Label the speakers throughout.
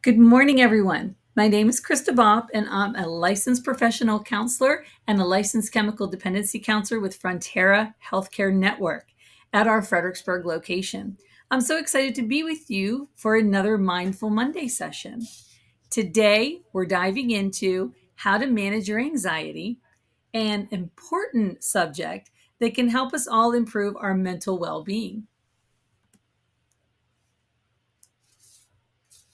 Speaker 1: Good morning, everyone. My name is Krista Bopp, and I'm a licensed professional counselor and a licensed chemical dependency counselor with Frontera Healthcare Network at our Fredericksburg location. I'm so excited to be with you for another Mindful Monday session. Today, we're diving into how to manage your anxiety, an important subject that can help us all improve our mental well-being.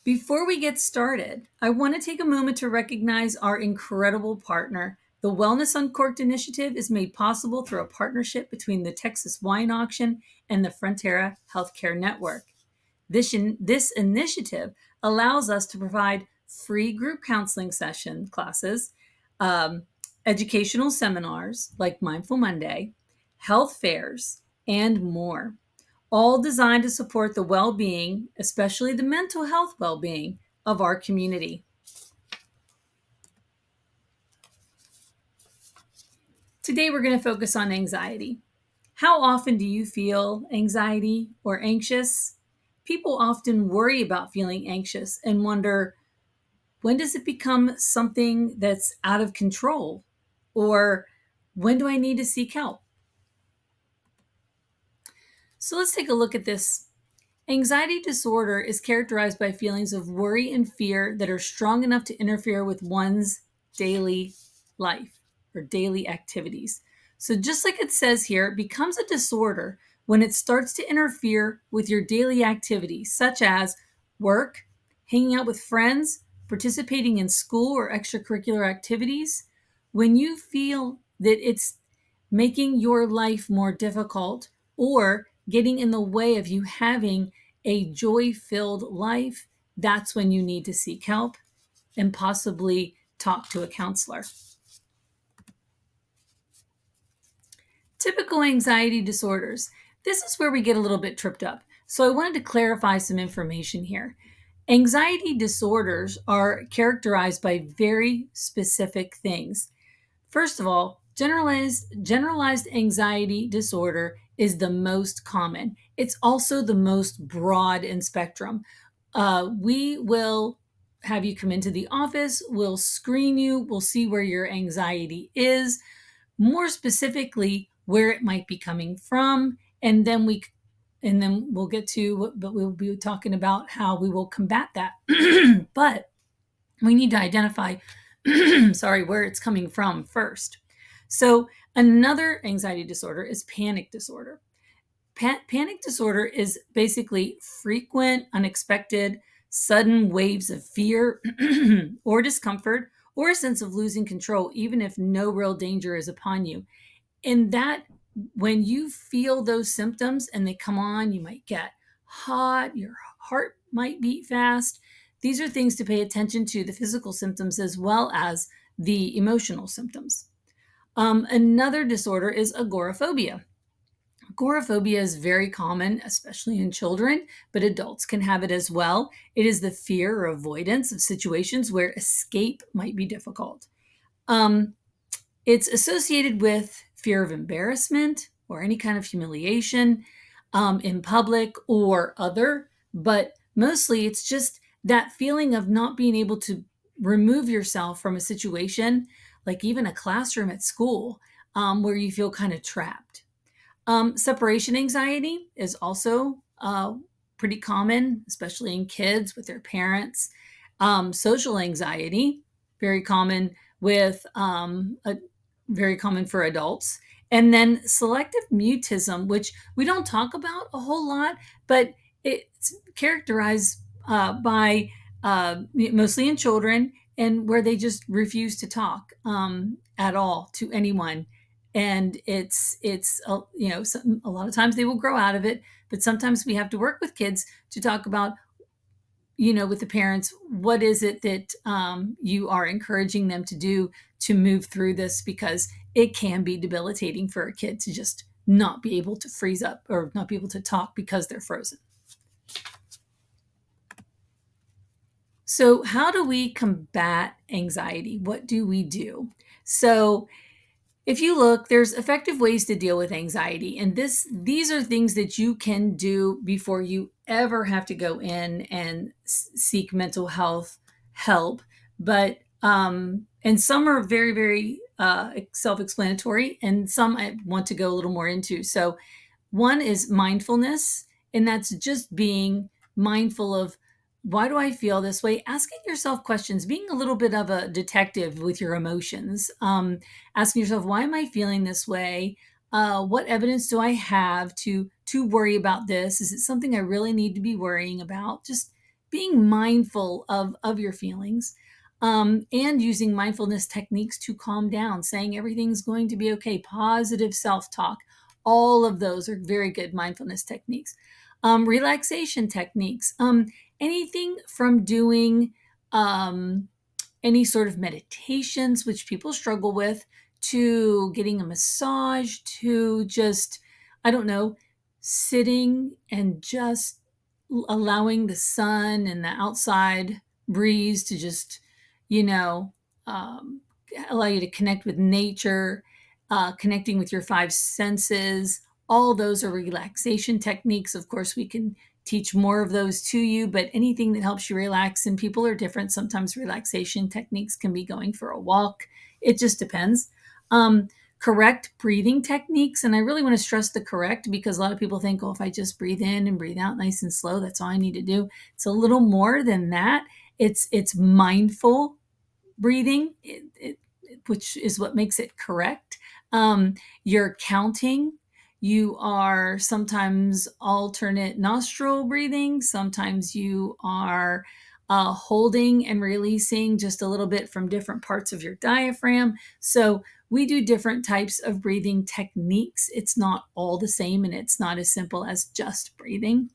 Speaker 1: Before we get started, I want to take a moment to recognize our incredible partner. The Wellness Uncorked initiative is made possible through a partnership between the Texas Wine Auction and the Frontera Healthcare Network. This initiative allows us to provide free group counseling session classes, um, educational seminars like Mindful Monday, health fairs, and more, all designed to support the well-being, especially the mental health well-being of our community. Today, we're going to focus on anxiety. How often do you feel anxiety or anxious? People often worry about feeling anxious and wonder, when does it become something that's out of control? Or when do I need to seek help? So let's take a look at this. Anxiety disorder is characterized by feelings of worry and fear that are strong enough to interfere with one's daily life or daily activities. So, just like it says here, it becomes a disorder when it starts to interfere with your daily activities, such as work, hanging out with friends, participating in school or extracurricular activities. When you feel that it's making your life more difficult or getting in the way of you having a joy-filled life, that's when you need to seek help and possibly talk to a counselor. Typical anxiety disorders. This is where we get a little bit tripped up. So I wanted to clarify some information here. Anxiety disorders are characterized by very specific things. First of all, generalized anxiety disorder is the most common. It's also the most broad in spectrum. We will have you come into the office, we'll screen you, we'll see where your anxiety is, more specifically where it might be coming from, and then we'll get to, but we'll be talking about how we will combat that. But we need to identify where it's coming from first. So another anxiety disorder is panic disorder. Panic disorder is basically frequent, unexpected, sudden waves of fear or discomfort or a sense of losing control, even if no real danger is upon you. And that, when you feel those symptoms and they come on, you might get hot, your heart might beat fast. These are things to pay attention to, the physical symptoms as well as the emotional symptoms. Another disorder is agoraphobia. Agoraphobia is very common, especially in children, but adults can have it as well. It is the fear or avoidance of situations where escape might be difficult. It's associated with fear of embarrassment or any kind of humiliation in public or other, but mostly it's just that feeling of not being able to remove yourself from a situation, like even a classroom at school, where you feel kind of trapped. Separation anxiety is also pretty common, especially in kids with their parents. Social anxiety, very common very common for adults. And then selective mutism, which we don't talk about a whole lot, but it's characterized by mostly in children, and where they just refuse to talk at all to anyone. And it's a lot of times they will grow out of it, but sometimes we have to work with kids to talk about, with the parents, what is it that you are encouraging them to do to move through this, because it can be debilitating for a kid to just not be able to freeze up or not be able to talk because they're frozen. So how do we combat anxiety? What do we do? So if you look, there's effective ways to deal with anxiety. And these are things that you can do before you ever have to go in and seek mental health help, but and some are very, very self-explanatory, and some I want to go a little more into. So one is mindfulness, and that's just being mindful of, why do I feel this way? Asking yourself questions, being a little bit of a detective with your emotions, asking yourself, why am I feeling this way? What evidence do I have to worry about this? Is it something I really need to be worrying about? Just being mindful of your feelings, and using mindfulness techniques to calm down, saying everything's going to be okay, positive self-talk. All of those are very good mindfulness techniques. Relaxation techniques, anything from doing any sort of meditations, which people struggle with, to getting a massage, to just, I don't know, sitting and just allowing the sun and the outside breeze to just, you know, um, allow you to connect with nature, connecting with your five senses. All those are relaxation techniques. Of course, we can teach more of those to you, but anything that helps you relax, and people are different. Sometimes relaxation techniques can be going for a walk. It just depends. Um, Correct breathing techniques. And I really want to stress the correct, because a lot of people think, oh, if I just breathe in and breathe out nice and slow, that's all I need to do. It's a little more than that. It's mindful breathing, which is what makes it correct. You're counting. You are sometimes alternate nostril breathing. Sometimes you are holding and releasing just a little bit from different parts of your diaphragm. So we do different types of breathing techniques. It's not all the same, and it's not as simple as just breathing.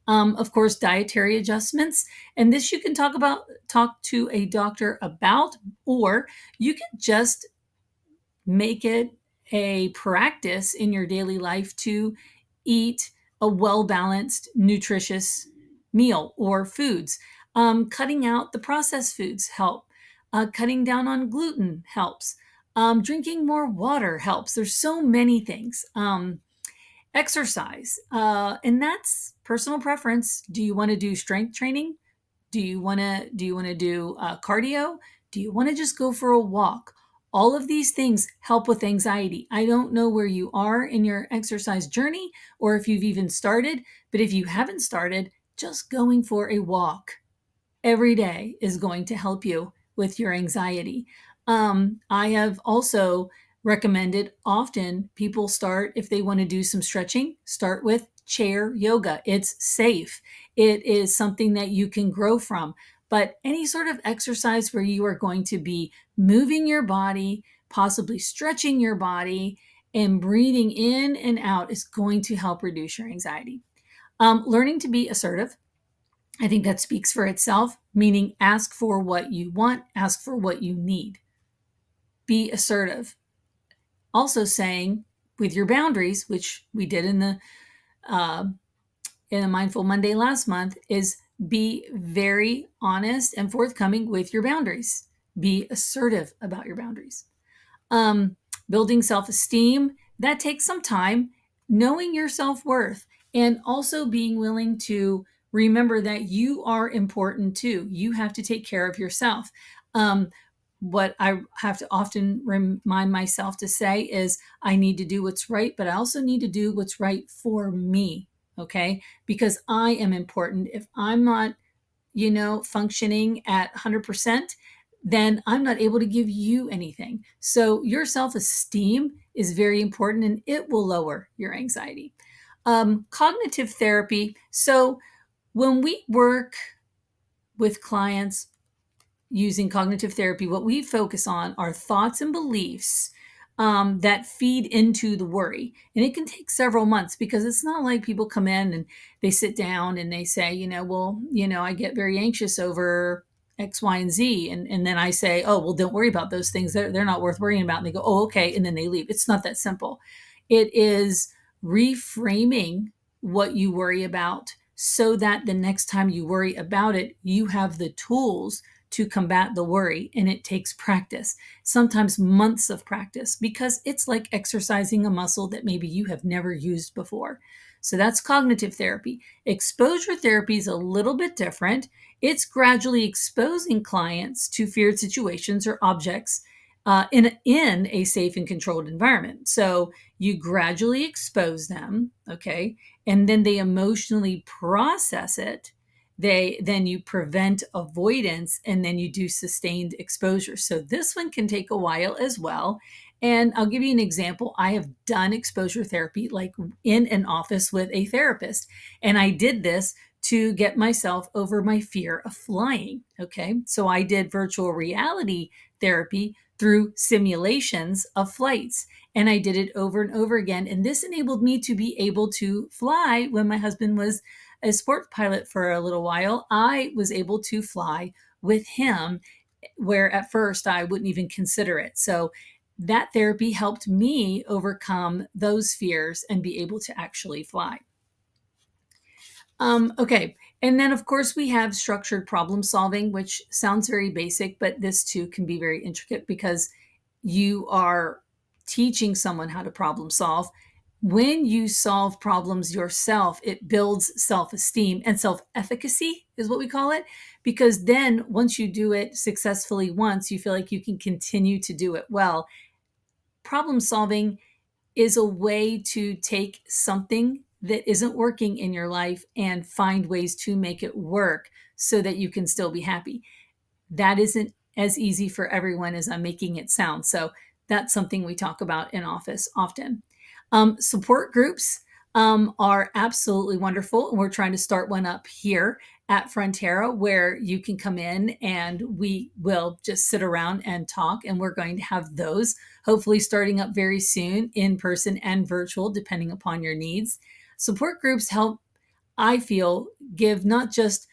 Speaker 1: Of course, dietary adjustments, and this you can talk to a doctor about, or you can just make it a practice in your daily life to eat a well balanced, nutritious meal or foods. Cutting out the processed foods help. Cutting down on gluten helps. Drinking more water helps. There's so many things. Exercise, and that's personal preference. Do you want to do strength training? Do you want to do cardio? Do you want to just go for a walk? All of these things help with anxiety. I don't know where you are in your exercise journey, or if you've even started, but if you haven't started, just going for a walk every day is going to help you with your anxiety. I have also recommended often people start, if they want to do some stretching, start with chair yoga. It's safe. It is something that you can grow from. But any sort of exercise where you are going to be moving your body, possibly stretching your body, and breathing in and out is going to help reduce your anxiety. Learning to be assertive. I think that speaks for itself, meaning ask for what you want, ask for what you need. Be assertive. Also saying with your boundaries, which we did uh, in a Mindful Monday last month, is be very honest and forthcoming with your boundaries. Be assertive about your boundaries. Um, Building self-esteem, that takes some time. Knowing your self-worth, and also being willing to remember that you are important too. You have to take care of yourself. What I have to often remind myself to say is, I need to do what's right, but I also need to do what's right for me. Okay. Because I am important. If I'm not, functioning at 100%, then I'm not able to give you anything. So your self-esteem is very important, and it will lower your anxiety. Cognitive therapy. So when we work with clients using cognitive therapy, what we focus on are thoughts and beliefs that feed into the worry. And it can take several months, because it's not like people come in and they sit down and they say, I get very anxious over X, Y, and Z. And then I say, oh, well, don't worry about those things. They're not worth worrying about. And they go, oh, okay. And then they leave. It's not that simple. It is reframing what you worry about, so that the next time you worry about it, you have the tools to combat the worry. And it takes practice, sometimes months of practice, because it's like exercising a muscle that maybe you have never used before. So that's cognitive therapy. Exposure therapy is a little bit different. It's gradually exposing clients to feared situations or objects in a safe and controlled environment. So you gradually expose them, okay, and then they emotionally process it. Then you prevent avoidance, and then you do sustained exposure. So this one can take a while as well. And I'll give you an example. I have done exposure therapy like in an office with a therapist, and I did this to get myself over my fear of flying. Okay. So I did virtual reality therapy through simulations of flights. And I did it over and over again. And this enabled me to be able to fly when my husband was a sport pilot for a little while. I was able to fly with him where at first I wouldn't even consider it. So that therapy helped me overcome those fears and be able to actually fly. Okay. And then, of course, we have structured problem solving, which sounds very basic, but this too can be very intricate because you are teaching someone how to problem solve. When you solve problems yourself, it builds self esteem and self efficacy, is what we call it. Because then, once you do it successfully once, you feel like you can continue to do it well. Problem solving is a way to take something that isn't working in your life and find ways to make it work so that you can still be happy. That isn't as easy for everyone as I'm making it sound. So that's something we talk about in office often. Support groups are absolutely wonderful. And we're trying to start one up here at Frontera where you can come in and we will just sit around and talk. And we're going to have those hopefully starting up very soon in person and virtual, depending upon your needs. Support groups help, I feel, give not just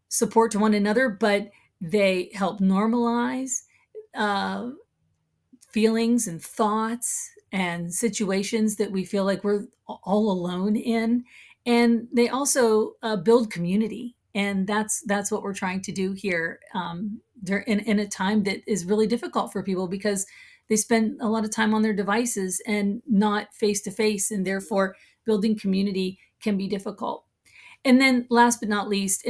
Speaker 1: support to one another, but they help normalize uh, feelings and thoughts and situations that we feel like we're all alone in. And they also build community. And that's what we're trying to do here in a time that is really difficult for people because they spend a lot of time on their devices and not face to face. And therefore, building community can be difficult. And then last but not least,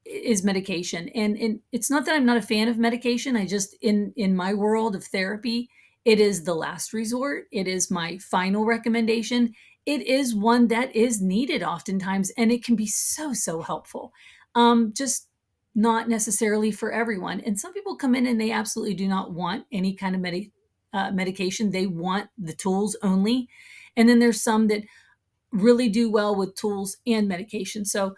Speaker 1: is medication. And it's not that I'm not a fan of medication. I just in my world of therapy, it is the last resort. It is my final recommendation. It is one that is needed oftentimes, and it can be so helpful. Just not necessarily for everyone. And some people come in and they absolutely do not want any kind of medication. They want the tools only. And then there's some that really do well with tools and medication. So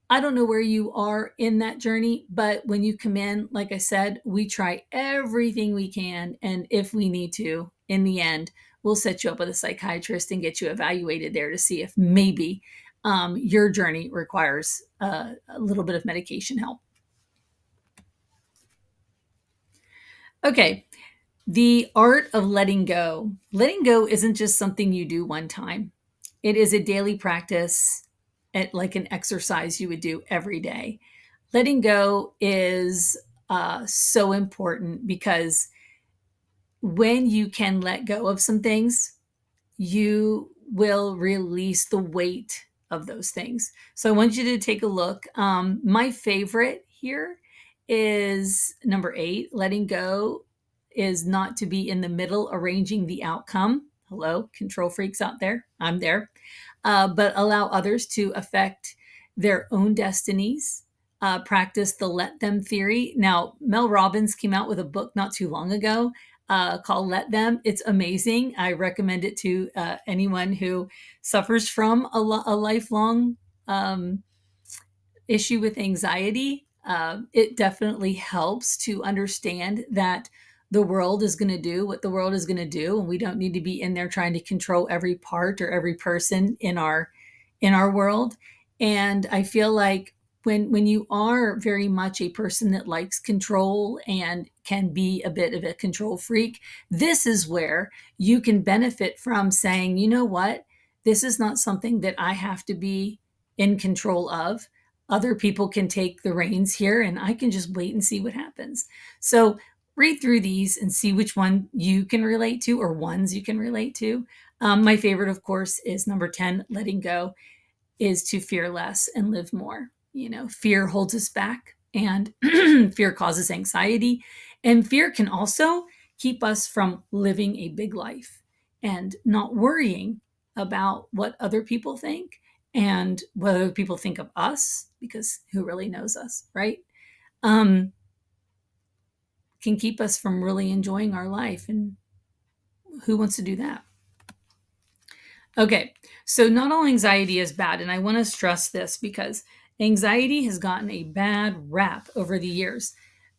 Speaker 1: I don't know where you are in that journey, but when you come in, like I said, we try everything we can. And if we need to, in the end, we'll set you up with a psychiatrist and get you evaluated there to see if maybe your journey requires a little bit of medication help. Okay, the art of letting go. Letting go isn't just something you do one time. It is a daily practice, like an exercise you would do every day. Letting go is so important because when you can let go of some things, you will release the weight of those things. So I want you to take a look. My favorite here is number 8. Letting go is not to be in the middle arranging the outcome. Hello, control freaks out there. I'm there. But allow others to affect their own destinies. Practice the let them theory. Now, Mel Robbins came out with a book not too long ago called Let Them. It's amazing. I recommend it to anyone who suffers from a lifelong issue with anxiety. It definitely helps to understand that the world is going to do what the world is going to do, and we don't need to be in there trying to control every part or every person in our world. And I feel like when you are very much a person that likes control and can be a bit of a control freak, this is where you can benefit from saying, you know what, this is not something that I have to be in control of. Other people can take the reins here and I can just wait and see what happens. So read through these and see which one you can relate to or ones you can relate to. My favorite, of course, is number 10, letting go, is to fear less and live more. Fear holds us back, and fear causes anxiety. And fear can also keep us from living a big life and not worrying about what other people think and what other people think of us, because who really knows us, right? Um, can keep us from really enjoying our life. And who wants to do that? Okay, so not all anxiety is bad, and I want to stress this because anxiety has gotten a bad rap over the years.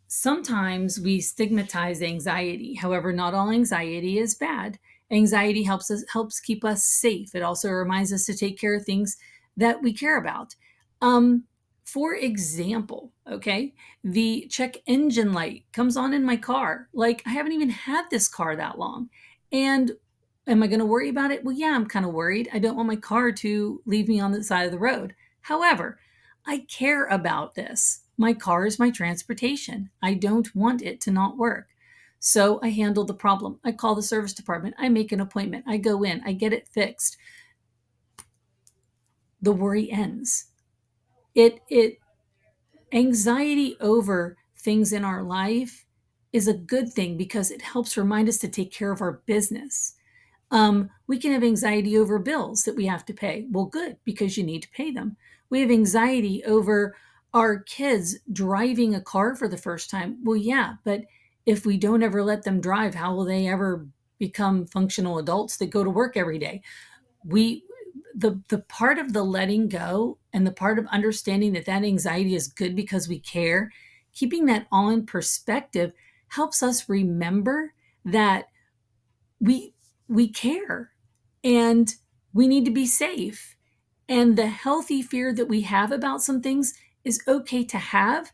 Speaker 1: Sometimes we stigmatize anxiety. However, not all anxiety is bad. Anxiety helps keep us safe. It also reminds us to take care of things that we care about. Um, for example, okay, the check engine light comes on in my car. Like, I haven't even had this car that long. And am I going to worry about it? Well, yeah, I'm kind of worried. I don't want my car to leave me on the side of the road. However, I care about this. My car is my transportation. I don't want it to not work. So I handle the problem. I call the service department. I make an appointment. I go in. I get it fixed. The worry ends. It anxiety over things in our life is a good thing because it helps remind us to take care of our business. We can have anxiety over bills that we have to pay. Well, good, because you need to pay them. We have anxiety over our kids driving a car for the first time. Well, yeah, but if we don't ever let them drive, how will they ever become functional adults that go to work every day? We the part of the letting go and the part of understanding that anxiety is good because we care, keeping that all in perspective helps us remember that we we care and we need to be safe, and the healthy fear that we have about some things is okay to have.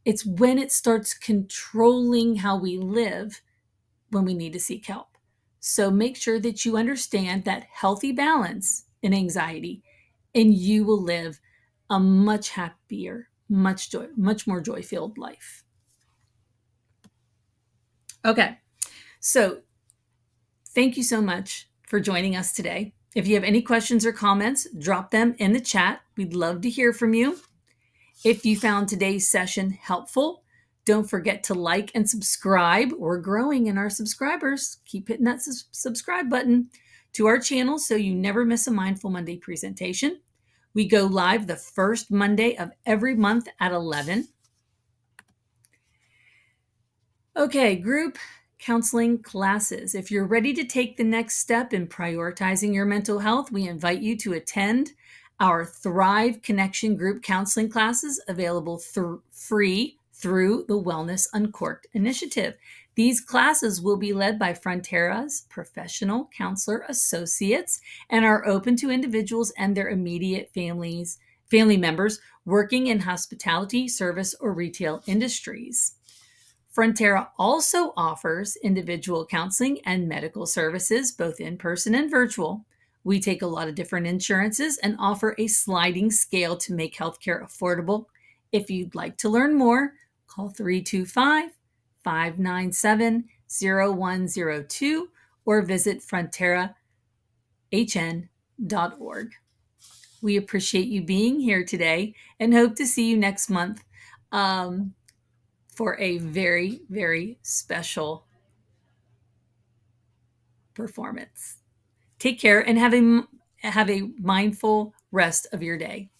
Speaker 1: It's when it starts controlling how we live when we need to seek help. So make sure that you understand that healthy balance in anxiety, and you will live a much happier, much more joy filled life. Okay, so thank you so much for joining us today. If you have any questions or comments, drop them in the chat. We'd love to hear from you. If you found today's session helpful, don't forget to like and subscribe. We're growing in our subscribers. Keep hitting that subscribe button to our channel so you never miss a Mindful Monday presentation. We go live the first Monday of every month at 11. Okay, group counseling classes. If you're ready to take the next step in prioritizing your mental health, we invite you to attend our Thrive Connection group counseling classes, available free through the Wellness Uncorked initiative. These classes will be led by Frontera's professional counselor associates and are open to individuals and their immediate family members working in hospitality, service, or retail industries. Frontera also offers individual counseling and medical services, both in person and virtual. We take a lot of different insurances and offer a sliding scale to make healthcare affordable. If you'd like to learn more, call 325 597 0102 or visit fronterahn.org. We appreciate you being here today and hope to see you next month. For a very, very special performance. Take care and have a mindful rest of your day.